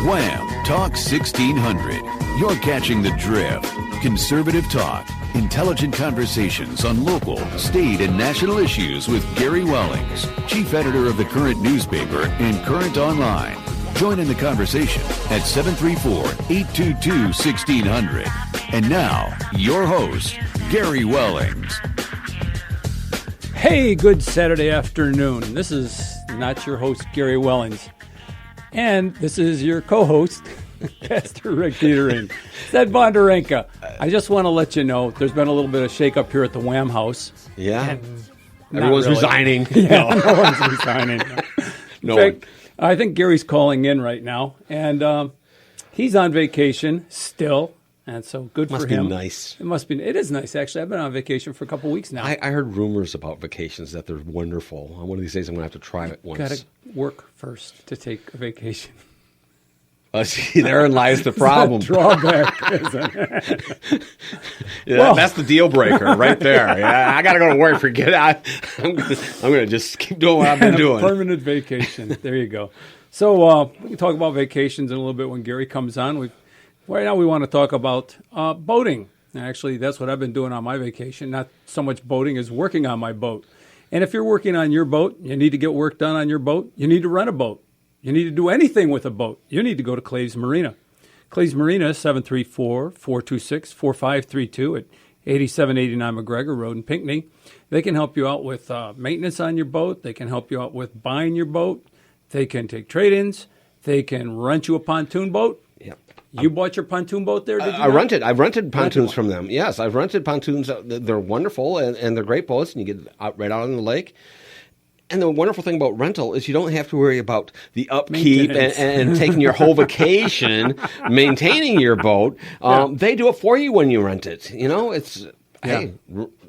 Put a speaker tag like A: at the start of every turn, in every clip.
A: Wham! Talk 1600. You're catching the drift. Conservative talk. Intelligent conversations on local, state, and national issues with Gary Wellings, chief editor of the Current newspaper and Current Online. Join in the conversation at 734-822-1600. And now, your host, Gary Wellings.
B: Hey, good Saturday afternoon. This is not your host, Gary Wellings. And this is your co-host, Pastor Rick Dietering. Said Bonderenka. I just want to let you know there's been a little bit of shake-up here at the Wham house.
C: Yeah. Everyone's resigning.
B: Yeah, no one's resigning.
C: No
B: In fact,
C: one.
B: I think Gary's calling in right now. And he's on vacation still. And so good
C: Must
B: for
C: be
B: him.
C: nice.
B: It is nice, actually. I've been on vacation for a couple weeks now.
C: I heard rumors about vacations that they're wonderful. One of these days I'm going to have to try it once.
B: Got to work first to take a vacation.
C: See, therein lies the problem.
B: Drawback, isn't it?
C: Yeah,
B: Well-
C: that's the deal breaker right there. Yeah, I got to go to work. Forget it. I'm going to just keep doing what I've been doing.
B: Permanent vacation. There you go. So we can talk about vacations in a little bit when Gary comes on. Right now we want to talk about boating. Actually, that's what I've been doing on my vacation. Not so much boating as working on my boat. And if you're working on your boat, you need to get work done on your boat. You need to rent a boat. You need to do anything with a boat. You need to go to Claves Marina. Claves Marina, 734-426-4532 at 8789 McGregor Road in Pinckney. They can help you out with maintenance on your boat. They can help you out with buying your boat. They can take trade-ins. They can rent you a pontoon boat.
C: Yep.
B: You bought your pontoon boat there, did you?
C: I've rented pontoons from them. Yes, I've rented pontoons. They're wonderful, and they're great boats, and you get right out on the lake. And the wonderful thing about rental is you don't have to worry about the upkeep and taking your whole vacation, maintaining your boat. They do it for you when you rent it. You know, hey,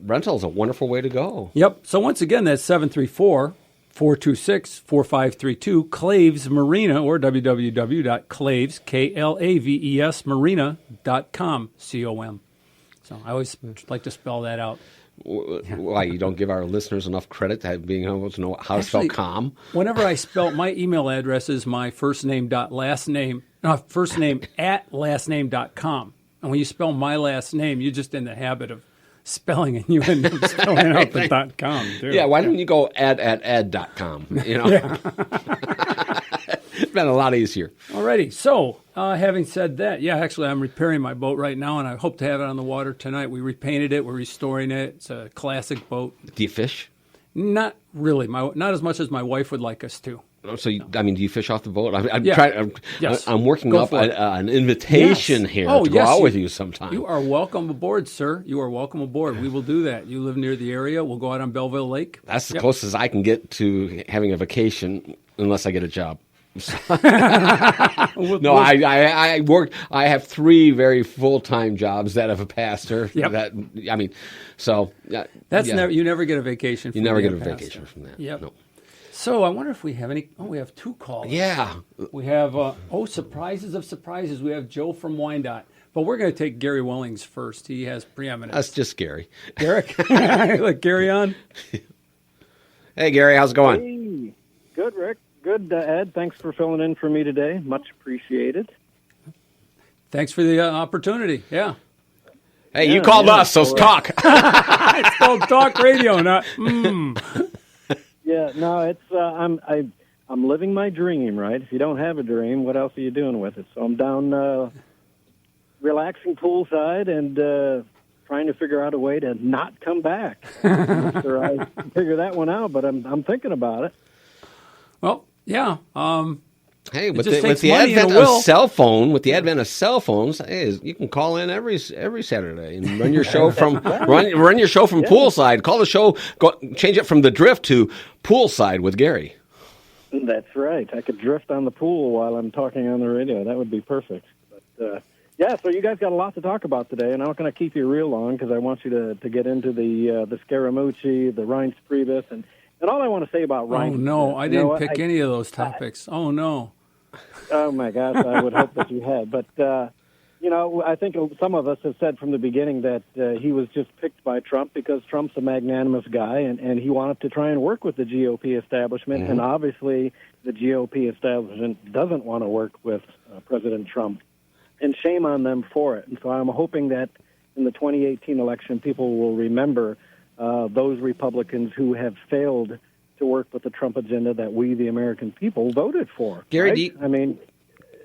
C: rental is a wonderful way to go.
B: Yep. So once again, that's 734-426-4532, Claves Marina, or www.claves, Klaves, marina.com, C-O-M. So I always like to spell that out.
C: Why, you don't give our listeners enough credit to being able to know how to spell com?
B: Whenever I spell, my email address is my first name at lastname.com. And when you spell my last name, you're just in the habit of spelling, and you end up spelling out the .com, too.
C: Yeah, why don't you go ad.com, you know?
B: Yeah.
C: It's been a lot easier.
B: Alrighty, so having said that, actually I'm repairing my boat right now, and I hope to have it on the water tonight. We repainted it, we're restoring it. It's a classic boat.
C: Do you fish?
B: Not really, not as much as my wife would like us to.
C: So, do you fish off the boat?
B: Yes.
C: I'm working
B: Go
C: up
B: for it.
C: an invitation here to go out with you sometime.
B: You are welcome aboard, sir. You are welcome aboard. We will do that. You live near the area. We'll go out on Belleville Lake.
C: That's the closest I can get to having a vacation unless I get a job. No, I work. I have 3 very full-time jobs that of a pastor.
B: Yep.
C: You
B: never get a vacation.
C: never get a vacation from that.
B: Yep.
C: No.
B: So I wonder if we have any. Oh, we have 2 callers.
C: Yeah.
B: We have surprises of surprises. We have Joe from Wyandotte, but we're going to take Gary Wellings first. He has preeminence.
C: That's just Gary.
B: Derek, let Gary on.
C: Hey, Gary, how's it going?
D: Hey, good, Rick. Good, Ed. Thanks for filling in for me today. Much appreciated.
B: Thanks for the opportunity. Yeah.
C: Hey, you called us, so talk.
B: It's called talk radio, not.
D: Yeah, no, it's I'm living my dream, right? If you don't have a dream, what else are you doing with it? So I'm down relaxing poolside and trying to figure out a way to not come back. I'm sure I figure that one out, but I'm thinking about it.
B: Well, yeah.
C: Hey,
B: It
C: with
B: just
C: the
B: takes money
C: advent
B: and a will.
C: of cell phones, hey, you can call in every Saturday and run your show from run your show from poolside. Call the show, change it from the drift to poolside with Gary.
D: That's right. I could drift on the pool while I'm talking on the radio. That would be perfect. But so you guys got a lot to talk about today, and I'm not going to keep you real long because I want you to get into the Scaramucci, the Reince Priebus, and all I want to say about Reince.
B: Oh no, I didn't pick any of those topics. Oh no.
D: Oh my gosh, I would hope that you had. But I think some of us have said from the beginning that he was just picked by Trump because Trump's a magnanimous guy, and he wanted to try and work with the GOP establishment. Mm-hmm. And obviously, the GOP establishment doesn't want to work with President Trump. And shame on them for it. And so I'm hoping that in the 2018 election, people will remember those Republicans who have failed to work with the Trump agenda that we, the American people, voted for.
C: Gary,
D: right? I mean,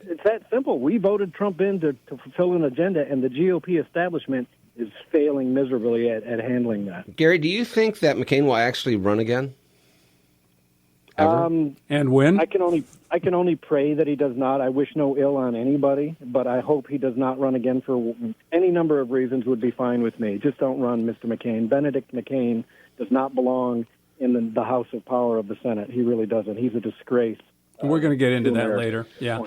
D: it's that simple. We voted Trump in to fulfill an agenda, and the GOP establishment is failing miserably at handling that.
C: Gary, do you think that McCain will actually run again? Ever?
B: And when?
D: I can only pray that he does not. I wish no ill on anybody, but I hope he does not run again for any number of reasons would be fine with me. Just don't run, Mr. McCain. Benedict McCain does not belong in the House of Power of the Senate. He really doesn't. He's a disgrace.
B: We're going to get into that later. Yeah.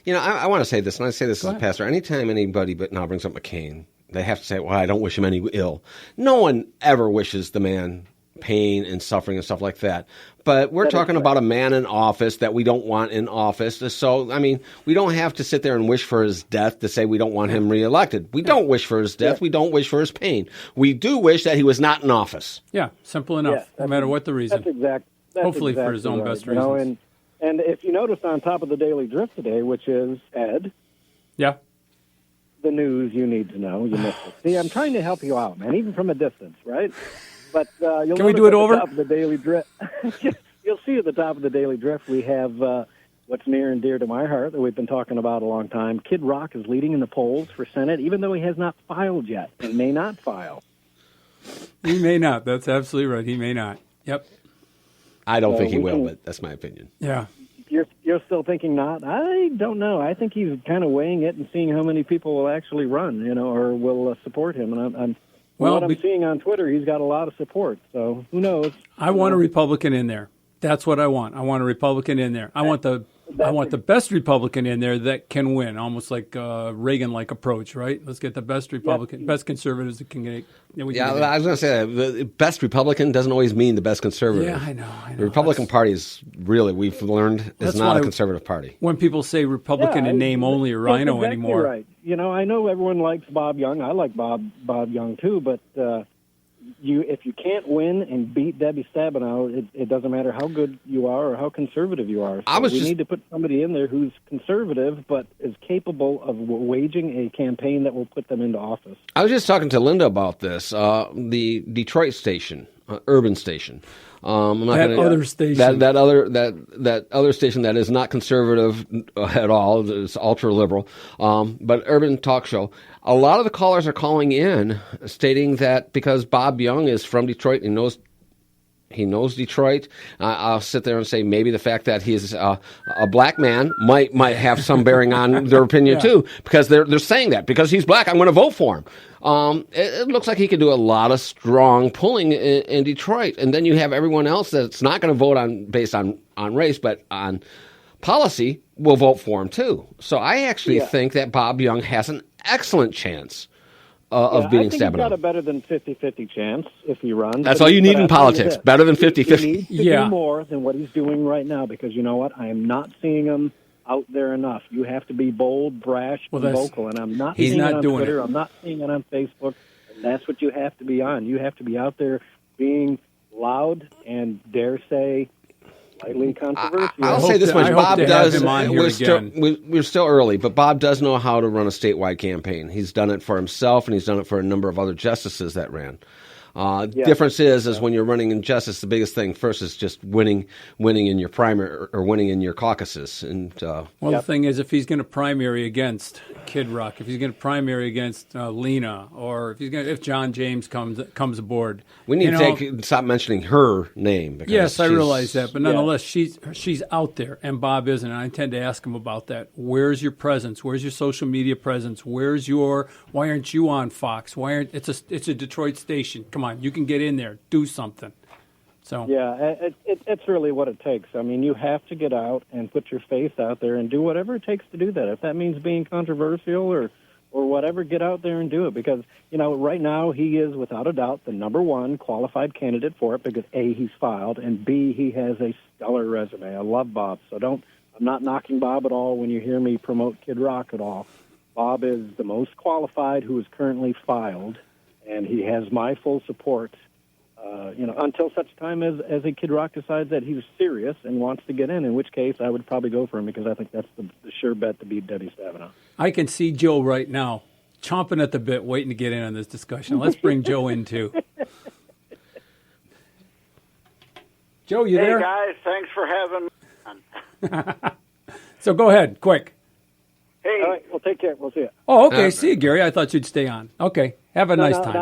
C: You know, I want to say this, and I say this as a pastor. Anytime anybody but now brings up McCain, they have to say, well, I don't wish him any ill. No one ever wishes the man pain and suffering and stuff like that. But we're talking about a man in office that we don't want in office. So, I mean, we don't have to sit there and wish for his death to say we don't want him reelected. We don't wish for his death. We don't wish for his pain. We do wish that he was not in office.
B: Yeah, simple enough, no matter what the reason.
D: That's
B: Hopefully
D: exactly
B: for his own
D: right.
B: best reasons.
D: And if you notice on top of the Daily Drift today, which is Ed,
B: yeah,
D: the news you need to know, you missed it. See, I'm trying to help you out, man, even from a distance, right? But you'll
B: Can we do it over?
D: Top of the Daily Drift, you'll see at the top of the Daily Drift we have what's near and dear to my heart that we've been talking about a long time. Kid Rock is leading in the polls for Senate, even though he has not filed yet and may not file.
B: He may not. That's absolutely right. He may not. Yep.
C: I don't think he will, but that's my opinion.
B: Yeah.
D: You're still thinking not? I don't know. I think he's kind of weighing it and seeing how many people will actually run, or will support him. And what I'm seeing on Twitter, he's got a lot of support. So who knows?
B: I want a Republican in there. That's what I want. I want a Republican in there. I want the best Republican in there that can win, almost like a Reagan-like approach, right? Let's get the best Republican, best conservatives that can get.
C: I was going to say the best Republican doesn't always mean the best conservative.
B: Yeah, I know.
C: The Republican Party is really, we've learned, is not a conservative party.
B: When people say Republican in name only or Rhino
D: exactly
B: anymore,
D: right. I know everyone likes Bob Young. I like Bob Young too, but. If you can't win and beat Debbie Stabenow, it doesn't matter how good you are or how conservative you are. So we need to put somebody in there who's conservative but is capable of waging a campaign that will put them into office.
C: I was just talking to Linda about this. The Detroit station, urban station.
B: Other station.
C: That other station that is not conservative at all. It's ultra liberal, but urban talk show. A lot of the callers are calling in stating that because Bob Young is from Detroit and he knows Detroit. I'll sit there and say maybe the fact that he's a black man might have some bearing on their opinion too, because they're saying that because he's black, I'm going to vote for him. It looks like he could do a lot of strong pulling in Detroit, and then you have everyone else that's not going to vote based on race, but on policy will vote for him too. So I actually think that Bob Young has an excellent chance of beating Stabenow.
D: I think he's got a better than 50-50 chance if he runs.
C: That's all you need in politics, better than 50-50.
D: He needs to do more than what he's doing right now, because you know what? I am not seeing him out there enough. You have to be bold, brash, and vocal, and I'm not seeing it on Twitter. I'm not seeing it on Facebook, and that's what you have to be on. You have to be out there being loud and, dare say, slightly controversial.
C: I'll say this much. Bob does. We're still early, but Bob does know how to run a statewide campaign. He's done it for himself, and he's done it for a number of other justices that ran. Difference is when you're running in justice, the biggest thing first is just winning in your primary or winning in your caucuses. And
B: the thing is, if he's going to primary against Kid Rock, if he's going to primary against Lena, or if John James comes aboard,
C: we need to stop mentioning her name.
B: Yes, I realize that, but nonetheless, she's out there, and Bob isn't. And I intend to ask him about that. Where's your presence? Where's your social media presence? Why aren't you on Fox? It's a Detroit station? Come on, you can get in there, do something. So it's really what it takes. I mean, you have to get out and put your face out there and do whatever it takes to do that. If that means being controversial or whatever, get out there and do it. Because, right now he is without a doubt the number one qualified candidate for it because, A, he's filed, and B, he has a stellar resume. I love Bob. So I'm not knocking Bob at all when you hear me promote Kid Rock at all. Bob is the most qualified who is currently filed, and he has my full support
D: until such time as a Kid Rock decides that he's serious and wants to get in which case I would probably go for him because I think that's the sure bet to beat Debbie Stabenow.
B: I can see Joe right now chomping at the bit, waiting to get in on this discussion. Let's bring Joe in, too. Joe, you there?
E: Hey, guys, thanks for having me on.
B: So go ahead, quick.
E: Hey.
D: All right, well, take care. We'll see you.
B: Oh, okay. See you, Gary. I thought you'd stay on. Okay. Have a nice time.
D: No,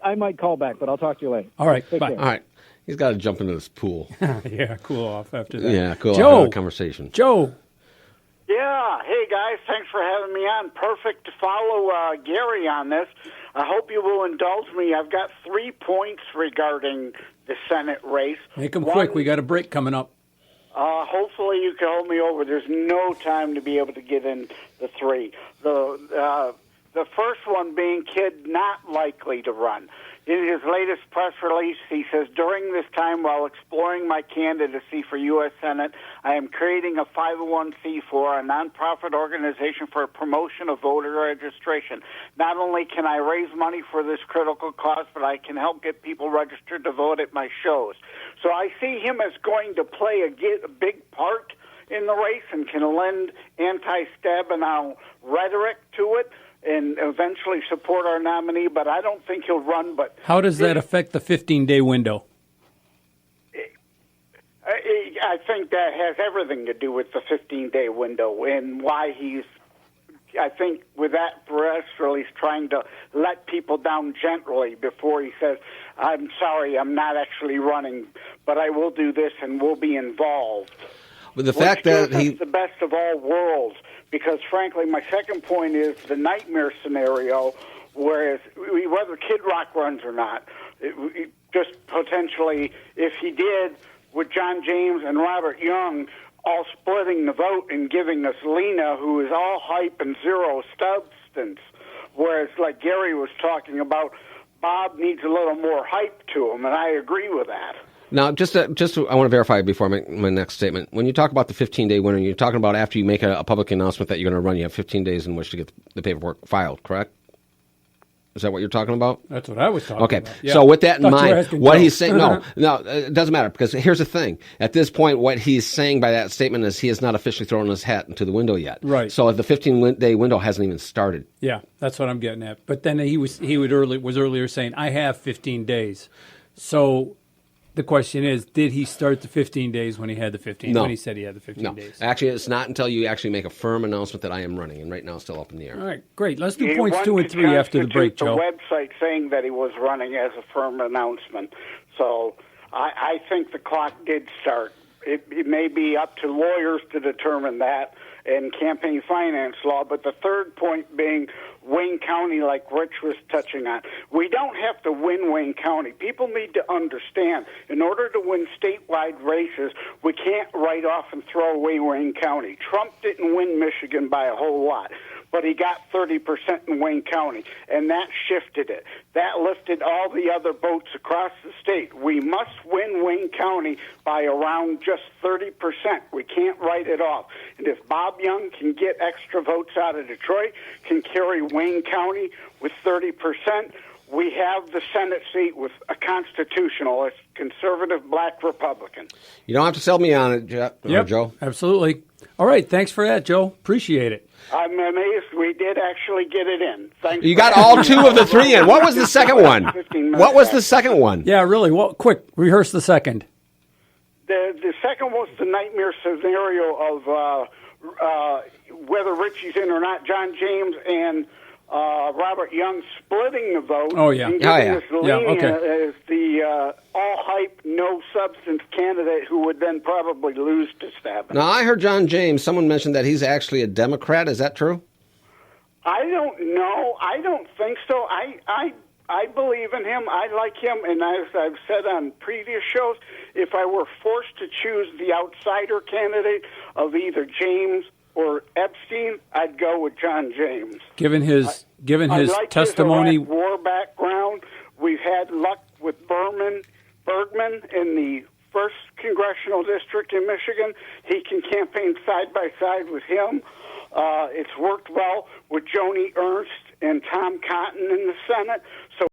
D: I might call back, but I'll talk to you later.
B: All right.
D: Take
B: Bye.
D: care.
C: All right. He's got to jump into this pool.
B: Yeah, cool off after that.
C: Yeah, cool.
B: Joe.
C: Have a conversation.
B: Joe.
E: Yeah, hey, guys, thanks for having me on. Perfect to follow Gary on this. I hope you will indulge me. I've got 3 points regarding the Senate race.
B: Make them quick. We got a break coming up.
E: Hopefully you can hold me over. There's no time to be able to get in the 3. The first one being Kidd not likely to run. In his latest press release, he says, during this time while exploring my candidacy for U.S. Senate, I am creating a 501c4, a nonprofit organization for promotion of voter registration. Not only can I raise money for this critical cause, but I can help get people registered to vote at my shows. So I see him as going to play a big part in the race and can lend anti-Stabenow rhetoric to it and eventually support our nominee, but I don't think he'll run. But
B: how does that affect the 15-day window?
E: I think that has everything to do with the 15-day window and why he's, I think, with that press release, trying to let people down gently before he says, I'm sorry, I'm not actually running, but I will do this and will be involved.
C: But the fact that
E: he's the best of all worlds, because frankly, my second point is the nightmare scenario, whereas whether Kid Rock runs or not, just potentially, if he did, with John James and Robert Young all splitting the vote and giving us Lena, who is all hype and zero substance, whereas like Gary was talking about, Bob needs a little more hype to him, and I agree with that.
C: Now, just I want to verify before I make my next statement. When you talk about the 15-day window, you're talking about after you make a public announcement that you're going to run, you have 15 days in which to get the paperwork filed, correct? Is that what you're talking about?
B: That's what I was talking about.
C: Okay,
B: Yeah.
C: so with that in mind, what
B: Joe.
C: he's saying, no, it doesn't matter, because here's the thing. At this point, what he's saying by that statement is he has not officially thrown his hat into the window yet.
B: Right.
C: So the 15-day window hasn't even started.
B: Yeah, that's what I'm getting at. But then he was earlier saying, I have 15 days. So the question is, did he start the 15 days when he had the 15?
C: No.
B: When he said he had the 15 days?
C: Actually, it's not until you actually make a firm announcement that I am running, and right now it's still up in the air.
B: All right, great. Let's do points 2 and 3 after the break, Joe.
E: The website saying that he was running as a firm announcement. So I think the clock did start. It may be up to lawyers to determine that and campaign finance law, but the third point being Wayne County, like Rich was touching on. We don't have to win Wayne County. People need to understand, in order to win statewide races, we can't write off and throw away Wayne County. Trump didn't win Michigan by a whole lot, but he got 30% in Wayne County, and that shifted it. That lifted all the other votes across the state. We must win Wayne County by around just 30%. We can't write it off. And if Bob Young can get extra votes out of Detroit, can carry Wayne County with 30%, we have the Senate seat with a constitutionalist, conservative black Republican.
C: You don't have to sell me on it, Joe.
B: Absolutely. All right, thanks for that, Joe. Appreciate it.
E: I'm amazed we did actually get it in. Thanks.
C: You got all 2 of the 3 in. What was the second one? What was the second one?
B: Yeah, really. Well, quick, rehearse the second.
E: The second was the nightmare scenario of whether Richie's in or not. John James and Robert Young splitting the vote.
B: Oh, yeah.
E: And giving us
B: Yeah, okay.
E: as the all hype, no substance candidate who would then probably lose to Stabenow.
C: Now, I heard John James, someone mentioned that he's actually a Democrat. Is that true?
E: I don't know. I don't think so. I believe in him. I like him. And as I've said on previous shows, if I were forced to choose the outsider candidate of either James or Epstein, I'd go with John James.
B: Given his
E: like
B: testimony,
E: his war background, we've had luck with Bergman in the 1st Congressional District in Michigan. He can campaign side by side with him. It's worked well with Joni Ernst and Tom Cotton in the Senate. So